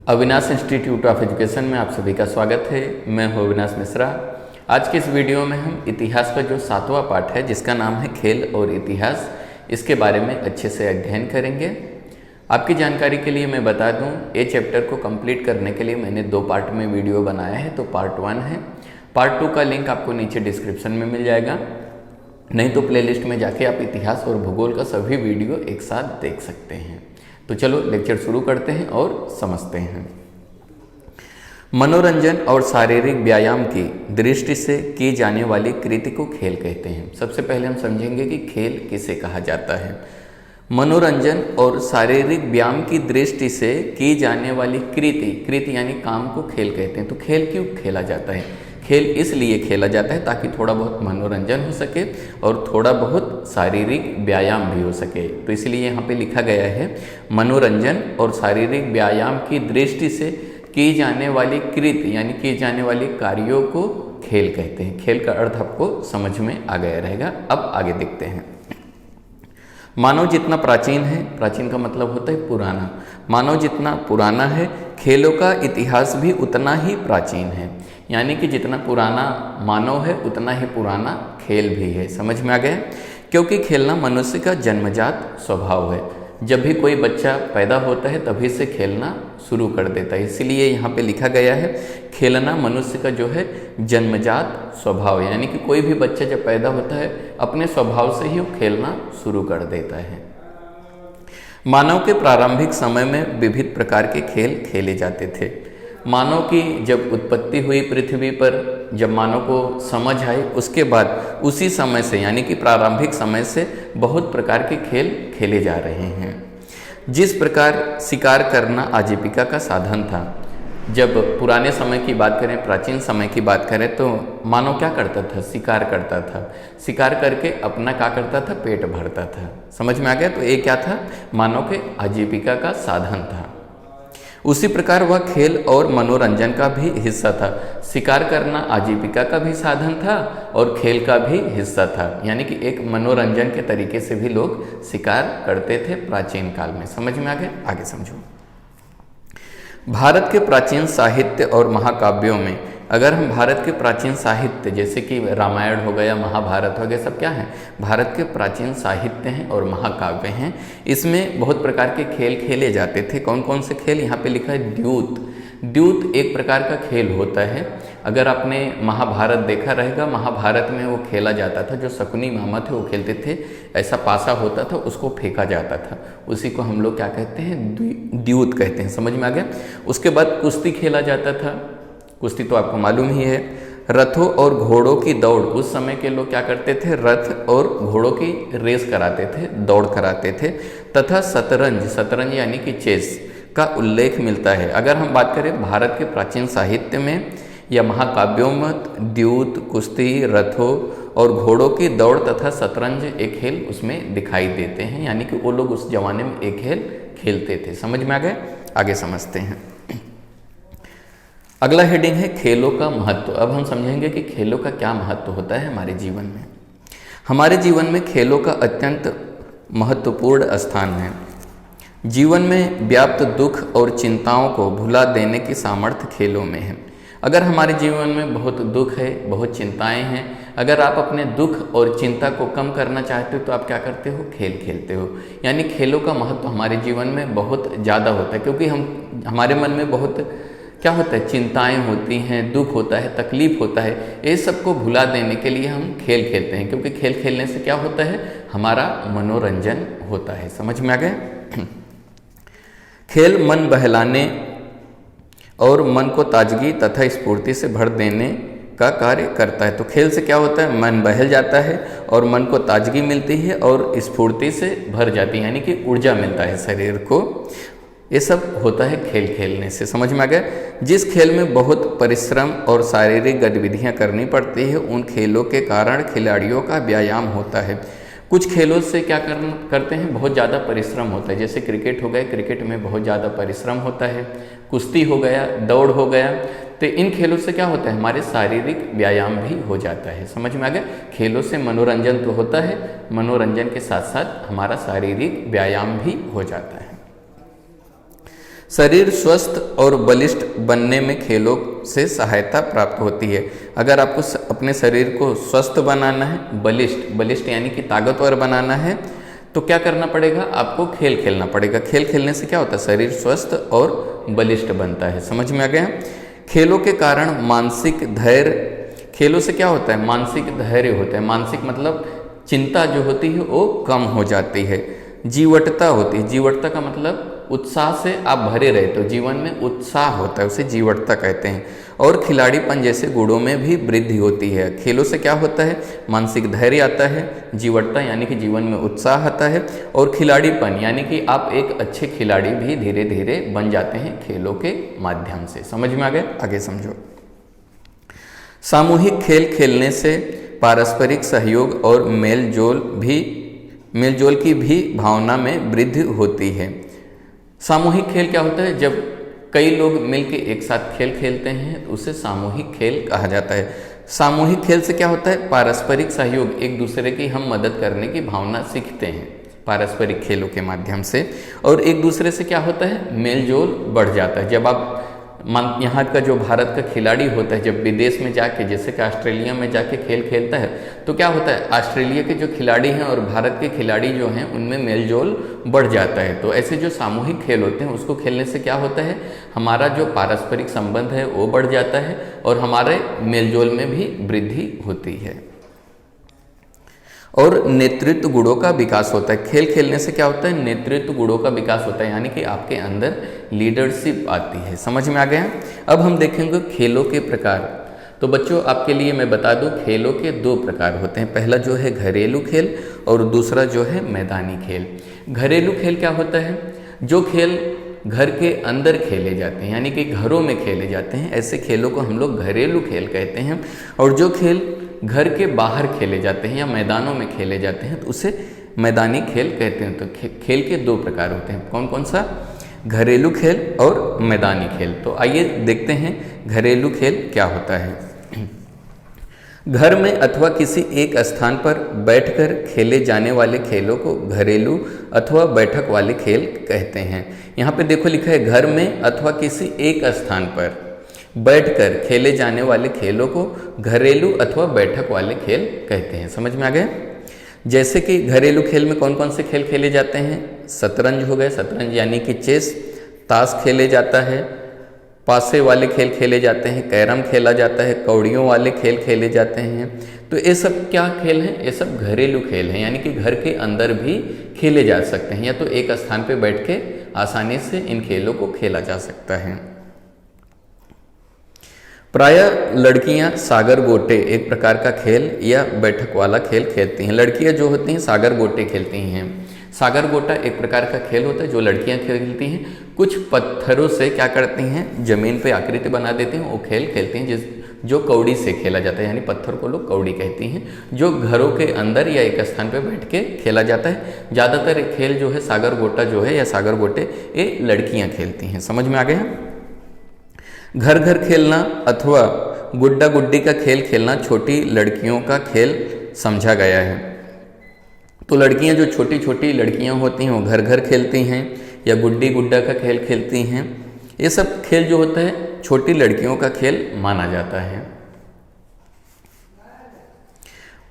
Avinash institute of education में आप सभी का स्वागत है। मैं हूँ अविनाश मिश्रा। आज के इस वीडियो में हम इतिहास का जो 7वां पाठ है जिसका नाम है खेल और इतिहास, इसके बारे में अच्छे से अध्ययन करेंगे। आपकी जानकारी के लिए मैं बता दूं, ये चैप्टर को कंप्लीट करने के लिए मैंने 2 पार्ट में वीडियो बनाया है। तो पार्ट 1 है, पार्ट 2 का लिंक आपको नीचे डिस्क्रिप्शन में मिल जाएगा, नहीं तो प्लेलिस्ट में जाके आप इतिहास और भूगोल का सभी वीडियो एक साथ देख सकते हैं। तो चलो लेक्चर शुरू करते हैं और समझते हैं। मनोरंजन और शारीरिक व्यायाम की दृष्टि से की जाने वाली कृति को खेल कहते हैं। सबसे पहले हम समझेंगे कि खेल किसे कहा जाता है। मनोरंजन और शारीरिक व्यायाम की दृष्टि से की जाने वाली कृति यानी काम को खेल कहते हैं। तो खेल क्यों खेला जाता है? खेल इसलिए खेला जाता है ताकि थोड़ा बहुत मनोरंजन हो सके और थोड़ा बहुत शारीरिक व्यायाम भी हो सके। तो इसलिए यहाँ पे लिखा गया है मनोरंजन और शारीरिक व्यायाम की दृष्टि से की जाने वाली कृति यानी की जाने वाली कार्यों को खेल कहते हैं। खेल का अर्थ आपको समझ में आ गया रहेगा। अब आगे देखते हैं। मानव जितना प्राचीन है, प्राचीन का मतलब होता है पुराना, मानव जितना पुराना है खेलों का इतिहास भी उतना ही प्राचीन है। यानी कि जितना पुराना मानव है उतना ही पुराना खेल भी है। समझ में आ गया? क्योंकि खेलना मनुष्य का जन्मजात स्वभाव है। जब भी कोई बच्चा पैदा होता है तभी से खेलना शुरू कर देता है। इसलिए यहाँ पे लिखा गया है खेलना मनुष्य का जो है जन्मजात स्वभाव है। यानी कि कोई भी बच्चा जब पैदा होता है अपने स्वभाव से ही वो खेलना शुरू कर देता है। मानव के प्रारंभिक समय में विविध प्रकार के खेल खेले जाते थे। मानव की जब उत्पत्ति हुई पृथ्वी पर, जब मानव को समझ आई, उसके बाद उसी समय से यानी कि प्रारंभिक समय से बहुत प्रकार के खेल खेले जा रहे हैं। जिस प्रकार शिकार करना आजीविका का साधन था, जब पुराने समय की बात करें, प्राचीन समय की बात करें तो मानव क्या करता था? शिकार करता था। शिकार करके अपना क्या करता था? पेट भरता था। समझ में आ गया? तो ये क्या था? मानव के आजीविका का साधन था। उसी प्रकार वह खेल और मनोरंजन का भी हिस्सा था। शिकार करना आजीविका का भी साधन था और खेल का भी हिस्सा था। यानी कि एक मनोरंजन के तरीके से भी लोग शिकार करते थे प्राचीन काल में। समझ में आ गया? आगे समझो। भारत के प्राचीन साहित्य और महाकाव्यों में, अगर हम भारत के प्राचीन साहित्य जैसे कि रामायण हो गया, महाभारत हो गया, सब क्या है? भारत के प्राचीन साहित्य हैं और महाकाव्य हैं। इसमें बहुत प्रकार के खेल खेले जाते थे। कौन कौन से खेल? यहाँ पे लिखा है द्यूत। द्यूत एक प्रकार का खेल होता है। अगर आपने महाभारत देखा रहेगा, महाभारत में वो खेला जाता था, जो शकुनी मामा थे वो खेलते थे। ऐसा पासा होता था, उसको फेंका जाता था, उसी को हम लोग क्या कहते हैं? द्यूत कहते हैं। समझ में आ गया? उसके बाद कुश्ती खेला जाता था। कुश्ती तो आपको मालूम ही है। रथों और घोड़ों की दौड़, उस समय के लोग क्या करते थे? रथ और घोड़ों की रेस कराते थे, दौड़ कराते थे। तथा शतरंज, शतरंज यानी कि चेस का उल्लेख मिलता है। अगर हम बात करें भारत के प्राचीन साहित्य में या महाकाव्यों में, द्यूत, कुश्ती, रथों और घोड़ों की दौड़ तथा शतरंज एक खेल उसमें दिखाई देते हैं। यानी कि वो लोग उस जमाने में एक खेल खेलते थे। समझ में आ गए? आगे समझते हैं। अगला हेडिंग है खेलों का महत्व। अब हम समझेंगे कि खेलों का क्या महत्व होता है हमारे जीवन में। हमारे जीवन में खेलों का अत्यंत महत्वपूर्ण स्थान है। जीवन में व्याप्त दुख और चिंताओं को भुला देने की सामर्थ्य खेलों में है। अगर हमारे जीवन में बहुत दुख है, बहुत चिंताएं हैं, अगर आप अपने दुख और चिंता को कम करना चाहते हो तो आप क्या करते हो? खेल खेलते हो। यानी खेलों का महत्व हमारे जीवन में बहुत ज़्यादा होता है, क्योंकि हमारे मन में बहुत क्या होता है? चिंताएं होती हैं, दुख होता है, तकलीफ होता है। ये सब को भुला देने के लिए हम खेल खेलते हैं, क्योंकि खेल खेलने से क्या होता है? हमारा मनोरंजन होता है। समझ में आ गए? खेल मन बहलाने और मन को ताजगी तथा स्फूर्ति से भर देने का कार्य करता है। तो खेल से क्या होता है? मन बहल जाता है और मन को ताजगी मिलती है और स्फूर्ति से भर जाती है, यानी कि ऊर्जा मिलता है शरीर को। ये सब होता है खेल खेलने से। समझ में आ गया? जिस खेल में बहुत परिश्रम और शारीरिक गतिविधियां करनी पड़ती है, उन खेलों के कारण खिलाड़ियों का व्यायाम होता है। कुछ खेलों से क्या करते हैं? बहुत ज़्यादा परिश्रम होता है। जैसे क्रिकेट हो गया, क्रिकेट में बहुत ज़्यादा परिश्रम होता है। कुश्ती हो गया, दौड़ हो गया। तो इन खेलों से क्या होता है? हमारे शारीरिक व्यायाम भी हो जाता है। समझ में आ गया? खेलों से मनोरंजन तो होता है, मनोरंजन के साथ साथ हमारा शारीरिक व्यायाम भी हो जाता है। शरीर स्वस्थ और बलिष्ठ बनने में खेलों से सहायता प्राप्त होती है। अगर आपको अपने शरीर को स्वस्थ बनाना है, बलिष्ठ यानी कि ताकतवर बनाना है, तो क्या करना पड़ेगा? आपको खेल खेलना पड़ेगा। खेल खेलने से क्या होता है? शरीर स्वस्थ और बलिष्ठ बनता है। समझ में आ गया? खेलों के कारण मानसिक धैर्य, खेलों से क्या होता है? मानसिक धैर्य होता है। मानसिक मतलब चिंता जो होती है वो कम हो जाती है। जीवटता होती है। जीवटता का मतलब उत्साह से आप भरे रहते हो, जीवन में उत्साह होता है, उसे जीवटता कहते हैं। और खिलाड़ीपन जैसे गुणों में भी वृद्धि होती है। खेलों से क्या होता है? मानसिक धैर्य आता है, जीवटता यानी कि जीवन में उत्साह आता है, और खिलाड़ीपन यानी कि आप एक अच्छे खिलाड़ी भी धीरे धीरे बन जाते हैं खेलों के माध्यम से। समझ में आ गया? आगे समझो। सामूहिक खेल खेलने से पारस्परिक सहयोग और मेलजोल की भी भावना में वृद्धि होती है। सामूहिक खेल क्या होता है? जब कई लोग मिलकर एक साथ खेल खेलते हैं तो उसे सामूहिक खेल कहा जाता है। सामूहिक खेल से क्या होता है? पारस्परिक सहयोग, एक दूसरे की हम मदद करने की भावना सीखते हैं पारस्परिक खेलों के माध्यम से। और एक दूसरे से क्या होता है? मेलजोल बढ़ जाता है। जब आप यहाँ का जो भारत का खिलाड़ी होता है, जब विदेश में जाके, जैसे कि ऑस्ट्रेलिया में जाके खेल खेलता है, तो क्या होता है? ऑस्ट्रेलिया के जो खिलाड़ी हैं और भारत के खिलाड़ी जो हैं उनमें मेलजोल बढ़ जाता है। तो ऐसे जो सामूहिक खेल होते हैं उसको खेलने से क्या होता है? हमारा जो पारस्परिक संबंध है वो बढ़ जाता है और हमारे मेलजोल में भी वृद्धि होती है। और नेतृत्व गुणों का विकास होता है। खेल खेलने से क्या होता है? नेतृत्व गुणों का विकास होता है, यानी कि आपके अंदर लीडरशिप आती है। समझ में आ गया? अब हम देखेंगे खेलों के प्रकार। तो बच्चों आपके लिए मैं बता दूं, खेलों के दो प्रकार होते हैं। पहला जो है घरेलू खेल और दूसरा जो है मैदानी खेल। घरेलू खेल क्या होता है? जो खेल घर के अंदर खेले जाते हैं, यानी कि घरों में खेले जाते हैं, ऐसे खेलों को हम लोग घरेलू खेल कहते हैं। और जो खेल घर के बाहर खेले जाते हैं या मैदानों में खेले जाते हैं तो उसे मैदानी खेल कहते हैं। तो खेल के दो प्रकार होते हैं। कौन कौन सा? घरेलू खेल और मैदानी खेल। तो आइए देखते हैं घरेलू खेल क्या होता है। घर में अथवा किसी एक स्थान पर बैठकर खेले जाने वाले खेलों को घरेलू अथवा बैठक वाले खेल कहते हैं। यहाँ पे देखो लिखा है घर में अथवा किसी एक स्थान पर बैठकर खेले जाने वाले खेलों को घरेलू अथवा बैठक वाले खेल कहते हैं। समझ में आ गया? जैसे कि घरेलू खेल में कौन कौन से खेल खेले जाते हैं? शतरंज हो गए, शतरंज यानी कि चेस, ताश खेले जाता है, पासे वाले खेल खेले जाते हैं, कैरम खेला जाता है, कौड़ियों वाले खेल खेले जाते हैं। तो ये सब क्या खेल हैं? ये सब घरेलू खेल हैं, यानी कि घर के अंदर भी खेले जा सकते हैं, या तो एक स्थान पर बैठ के आसानी से इन खेलों को खेला जा सकता है। प्रायः लड़कियां सागर गोटे एक प्रकार का खेल या बैठक वाला खेल खेलती हैं। लड़कियां जो होती हैं सागर गोटे खेलती हैं। सागर गोटा एक प्रकार का खेल होता है जो लड़कियां खेलती हैं। कुछ पत्थरों से क्या करती हैं? जमीन पे आकृति बना देती हैं, वो खेल खेलती हैं जो कौड़ी से खेला जाता है, यानी पत्थर को लोग कौड़ी कहती हैं, जो घरों के अंदर या एक स्थान पर बैठ के खेला जाता है। ज़्यादातर खेल जो है सागर गोटा जो है या सागर गोटे ये लड़कियाँ खेलती हैं। समझ में आ गया? घर घर खेलना अथवा गुड्डा गुड्डी का खेल खेलना छोटी लड़कियों का खेल समझा गया है। तो लड़कियां जो छोटी छोटी लड़कियां होती हैं वो घर घर खेलती हैं या गुड्डी गुड्डा का खेल खेलती हैं। ये सब खेल जो होता है छोटी लड़कियों का खेल माना जाता है,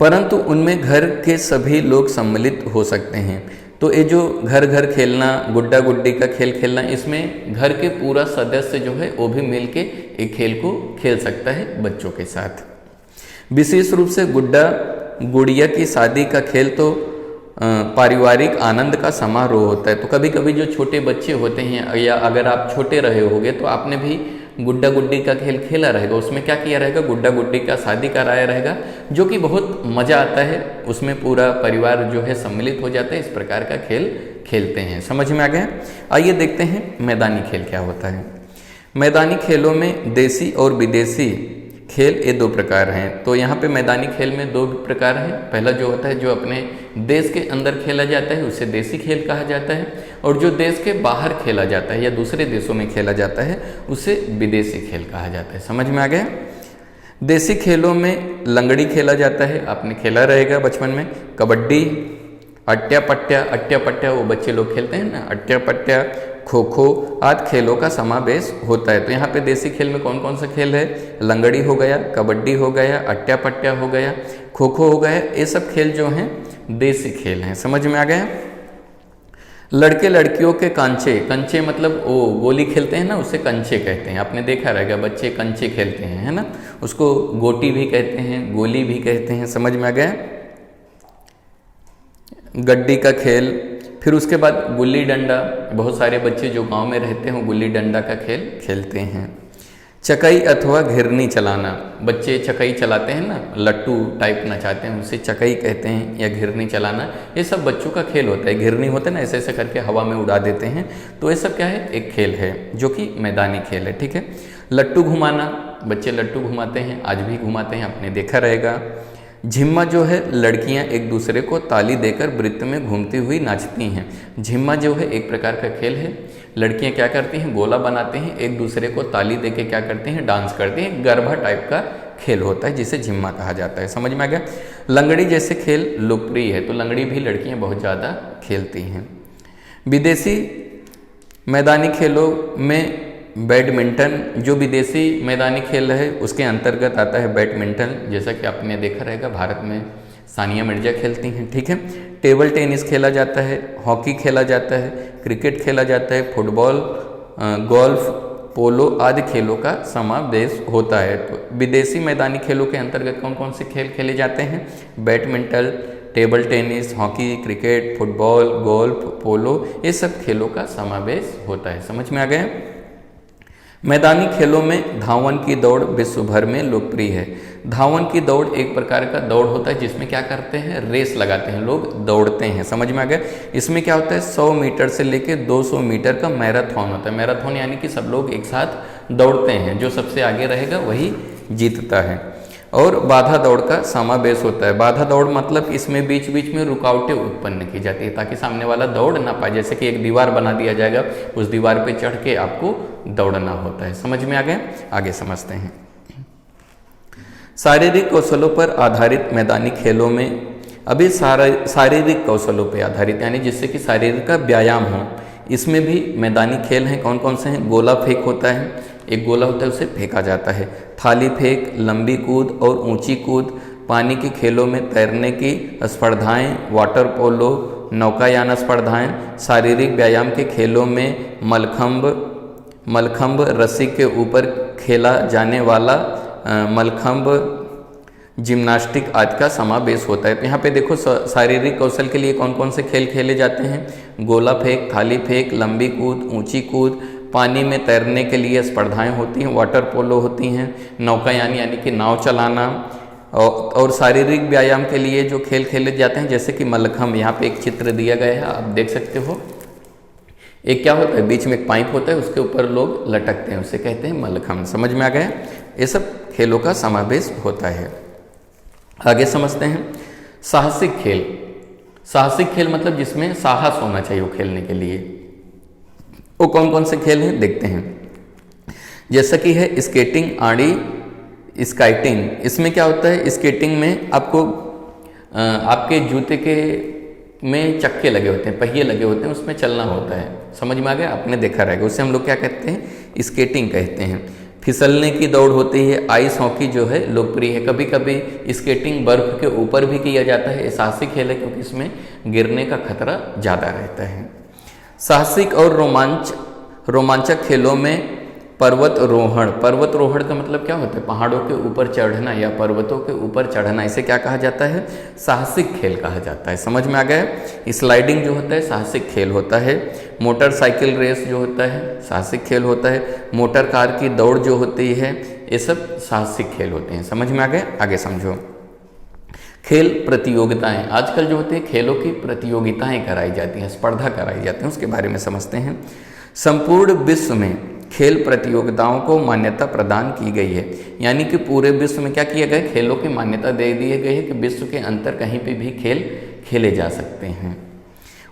परंतु उनमें घर के सभी लोग सम्मिलित हो सकते हैं। तो ये जो घर घर खेलना, गुड्डा गुड्डी का खेल खेलना, इसमें घर के पूरा सदस्य जो है वो भी मिलके एक खेल को खेल सकता है बच्चों के साथ। विशेष रूप से गुड्डा गुड़िया की शादी का खेल तो पारिवारिक आनंद का समारोह होता है। तो कभी कभी जो छोटे बच्चे होते हैं या अगर आप छोटे रहे होगे तो आपने भी गुड्डा गुड्डी का खेल खेला रहेगा। उसमें क्या किया रहेगा? गुड्डा गुड्डी का शादी कराया रहेगा, जो कि बहुत मज़ा आता है। उसमें पूरा परिवार जो है सम्मिलित हो जाता है। इस प्रकार का खेल खेलते हैं। समझ में आ गया? आइए देखते हैं मैदानी खेल क्या होता है। मैदानी खेलों में देसी और विदेशी खेल ये दो प्रकार हैं। तो यहाँ पे मैदानी खेल में दो प्रकार हैं। पहला जो होता है जो अपने देश के अंदर खेला जाता है उसे देसी खेल कहा जाता है, और जो देश के बाहर खेला जाता है या दूसरे देशों में खेला जाता है उसे विदेशी खेल कहा जाता है। समझ में आ गया? देसी खेलों में लंगड़ी खेला जाता है, आपने खेला रहेगा बचपन में, कबड्डी, अट्या पट्या वो बच्चे लोग खेलते हैं ना, अट्या पट्या, खो खो आदि खेलों का समावेश होता है। तो यहाँ पे देसी खेल में कौन कौन सा खेल है? लंगड़ी हो गया, कबड्डी हो गया, अट्या पट्या हो गया, खो खो हो गया। ये सब खेल जो हैं देसी खेल हैं। समझ में आ गया? लड़के लड़कियों के कंचे, कंचे मतलब वो गोली खेलते हैं ना, उसे कंचे कहते हैं। आपने देखा रहेगा बच्चे कंचे खेलते हैं, है ना, उसको गोटी भी कहते हैं, गोली भी कहते हैं। समझ में आ गया? गड्डी का खेल, फिर उसके बाद गुल्ली डंडा, बहुत सारे बच्चे जो गांव में रहते हैं गुल्ली डंडा का खेल खेलते हैं। चकई अथवा घिरनी चलाना, बच्चे चकई चलाते हैं ना, लट्टू टाइप नचाते हैं, उसे चकई कहते हैं, या घिरनी चलाना, ये सब बच्चों का खेल होता है। घिरनी होता है ना, ऐसे ऐसे करके हवा में उड़ा देते हैं, तो ये सब क्या है? एक खेल है जो कि मैदानी खेल है। ठीक है। लट्टू घुमाना, बच्चे लट्टू घुमाते हैं, आज भी घुमाते हैं, आपने देखा रहेगा। झिम्मा जो है, लड़कियां एक दूसरे को ताली देकर वृत्त में घूमती हुई नाचती हैं। झिम्मा जो है एक प्रकार का खेल है। लड़कियां क्या करती हैं? गोला बनाते हैं, एक दूसरे को ताली देके क्या करते हैं? डांस करते हैं। गरबा टाइप का खेल होता है जिसे झिम्मा कहा जाता है। समझ में आ गया? लंगड़ी जैसे खेल लोकप्रिय है, तो लंगड़ी भी लड़कियां बहुत ज़्यादा खेलती हैं। विदेशी मैदानी खेलों में बैडमिंटन, जो विदेशी मैदानी खेल है उसके अंतर्गत आता है बैडमिंटन, जैसा कि आपने देखा रहेगा भारत में सानिया मिर्जा खेलती हैं। ठीक है। टेबल टेनिस खेला जाता है, हॉकी खेला जाता है, क्रिकेट खेला जाता है, फुटबॉल, गोल्फ, पोलो आदि खेलों का समावेश होता है। तो विदेशी मैदानी खेलों के अंतर्गत कौन कौन से खेल खेले जाते हैं? Badminton, table tennis, hockey, cricket, football, golf, polo, ये सब खेलों का समावेश होता है। समझ में आ गया? मैदानी खेलों में धावन की दौड़ विश्व भर में लोकप्रिय है। धावन की दौड़ एक प्रकार का दौड़ होता है जिसमें क्या करते हैं? रेस लगाते हैं, लोग दौड़ते हैं। समझ में आ गया? इसमें क्या होता है? 100 मीटर से लेके 200 मीटर का मैराथन होता है। मैराथन यानी कि सब लोग एक साथ दौड़ते हैं, जो सबसे आगे रहेगा वही जीतता है। और बाधा दौड़ का समावेश होता है। बाधा दौड़ मतलब इसमें बीच बीच में रुकावटें उत्पन्न की जाती है ताकि सामने वाला दौड़ ना पाए। जैसे कि एक दीवार बना दिया जाएगा, उस दीवार पे चढ़ के आपको दौड़ना होता है। समझ में आ गया? आगे समझते हैं। शारीरिक कौशलों पर आधारित मैदानी खेलों में, अभी शारीरिक कौशलों पर आधारित यानी जिससे कि शारीरिक का व्यायाम हो, इसमें भी मैदानी खेल हैं। कौन कौन से हैं? गोला फेंक होता है, एक गोला होता है उसे फेंका जाता है। थाली फेंक, लंबी कूद और ऊंची कूद, पानी के खेलों में तैरने की स्पर्धाएं, वाटर पोलो, नौकायान स्पर्धाएं, शारीरिक व्यायाम के खेलों में मलखंब रस्सी के ऊपर खेला जाने वाला मलखंब, जिम्नास्टिक आदि का समावेश होता है। तो यहाँ पे देखो शारीरिक कौशल के लिए कौन कौन से खेल खेले जाते हैं? गोला फेंक, थाली फेंक, लंबी कूद, ऊंची कूद, पानी में तैरने के लिए स्पर्धाएं होती हैं, वाटर पोलो होती हैं, नौकायान यानी कि नाव चलाना, और शारीरिक व्यायाम के लिए जो खेल खेले जाते हैं जैसे कि मलखंब, यहाँ पे एक चित्र दिया गया है, आप देख सकते हो। एक क्या होता है? बीच में एक पाइप होता है, उसके ऊपर लोग लटकते हैं, उसे कहते हैं मलखंब। समझ में आ गया? ये सब खेलों का समावेश होता है। आगे समझते हैं। साहसिक खेल, साहसिक खेल मतलब जिसमें साहस होना चाहिए वो खेलने के लिए, वो कौन कौन से खेल हैं देखते हैं। जैसा कि है स्केटिंग, आड़ी, स्काइटिंग। इसमें क्या होता है? स्केटिंग में आपको आपके जूते के में चक्के लगे होते हैं, पहिए लगे होते हैं, उसमें चलना होता है। समझ में आ गया? आपने देखा रहेगा, उसे हम लोग क्या कहते हैं? स्केटिंग कहते हैं। फिसलने की दौड़ होती है। आइस हॉकी जो है लोकप्रिय है। कभी कभी स्केटिंग बर्फ के ऊपर भी किया जाता है। साहसिक खेल है क्योंकि इसमें गिरने का खतरा ज़्यादा रहता है। साहसिक और रोमांचक खेलों में पर्वतारोहण, पर्वतारोहण का मतलब क्या होता है? पहाड़ों के ऊपर चढ़ना या पर्वतों के ऊपर चढ़ना, इसे क्या कहा जाता है? साहसिक खेल कहा जाता है। समझ में आ गया? स्लाइडिंग जो होता है साहसिक खेल होता है। मोटरसाइकिल रेस जो होता है साहसिक खेल होता है। मोटर कार की दौड़ जो होती है, ये सब साहसिक खेल होते हैं। समझ में आ गया? आगे समझो। खेल प्रतियोगिताएं, आजकल जो होते हैं खेलों की प्रतियोगिताएं कराई जाती हैं, स्पर्धा कराई जाती हैं, उसके बारे में समझते हैं। संपूर्ण विश्व में खेल प्रतियोगिताओं को मान्यता प्रदान की गई है, यानी कि पूरे विश्व में क्या किया गया? खेलों की मान्यता दे दी गई है कि विश्व के अंतर कहीं पे भी खेल खेले जा सकते हैं।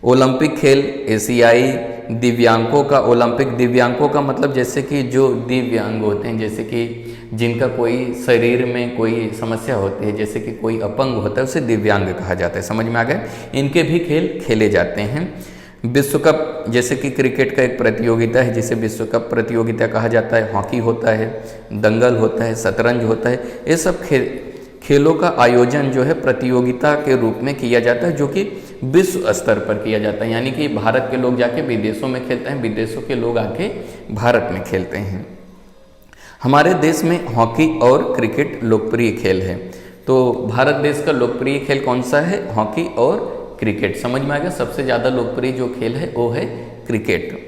ओलंपिक खेल, एशियाई दिव्यांगों का ओलंपिक, दिव्यांगों का मतलब जैसे कि जो दिव्यांग होते हैं, जैसे कि जिनका कोई शरीर में कोई समस्या होती है, जैसे कि कोई अपंग होता है, उसे दिव्यांग कहा जाता है। समझ में आ गया? इनके भी खेल खेले जाते हैं। विश्व कप, जैसे कि क्रिकेट का एक प्रतियोगिता है जिसे विश्व कप प्रतियोगिता कहा जाता है। हॉकी होता है, दंगल होता है, शतरंज होता है। ये सब खेलों का आयोजन जो है प्रतियोगिता के रूप में किया जाता है, जो कि विश्व स्तर पर किया जाता है। यानी कि भारत के लोग जाके विदेशों में खेलते हैं, विदेशों के लोग आके भारत में खेलते हैं। हमारे देश में हॉकी और क्रिकेट लोकप्रिय खेल है। तो भारत देश का लोकप्रिय खेल कौन सा है? हॉकी और क्रिकेट। समझ में आ गया? सबसे ज़्यादा लोकप्रिय जो खेल है वो है क्रिकेट।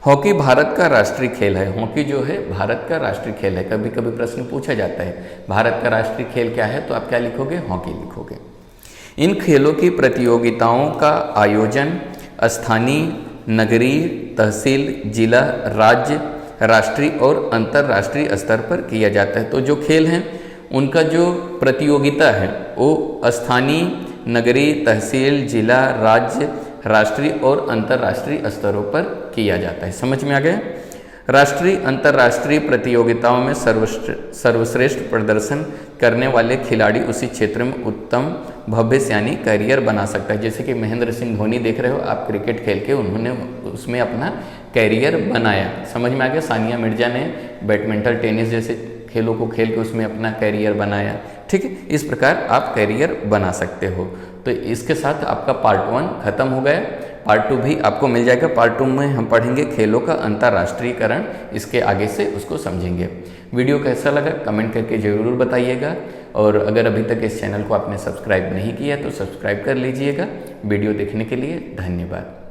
हॉकी भारत का राष्ट्रीय खेल है। हॉकी जो है भारत का राष्ट्रीय खेल है। कभी कभी प्रश्न पूछा जाता है भारत का राष्ट्रीय खेल क्या है, तो आप क्या लिखोगे? हॉकी लिखोगे। इन खेलों की प्रतियोगिताओं का आयोजन स्थानीय, नगरीय, तहसील, जिला, राज्य, राष्ट्रीय और अंतर्राष्ट्रीय स्तर पर किया जाता है। तो जो खेल हैं उनका जो प्रतियोगिता है वो स्थानीय, नगरीय, तहसील, जिला, राज्य, राष्ट्रीय और अंतर्राष्ट्रीय स्तरों पर किया जाता है। समझ में आ गया? राष्ट्रीय अंतर्राष्ट्रीय प्रतियोगिताओं में सर्वश्रेष्ठ प्रदर्शन करने वाले खिलाड़ी उसी क्षेत्र में उत्तम भविष्य यानी करियर बना सकता है। जैसे कि महेंद्र सिंह धोनी देख रहे हो आप, क्रिकेट खेल के उन्होंने उसमें अपना कैरियर बनाया। समझ में आ गया? सानिया मिर्जा ने बैडमिंटन, टेनिस जैसे खेलों को खेल के उसमें अपना कैरियर बनाया। ठीक है, इस प्रकार आप कैरियर बना सकते हो। तो इसके साथ आपका पार्ट 1 खत्म हो गया। पार्ट 2 भी आपको मिल जाएगा। पार्ट 2 में हम पढ़ेंगे खेलों का अंतर्राष्ट्रीयकरण, इसके आगे से उसको समझेंगे। वीडियो कैसा लगा कमेंट करके ज़रूर बताइएगा, और अगर अभी तक इस चैनल को आपने सब्सक्राइब नहीं किया तो सब्सक्राइब कर लीजिएगा। वीडियो देखने के लिए धन्यवाद।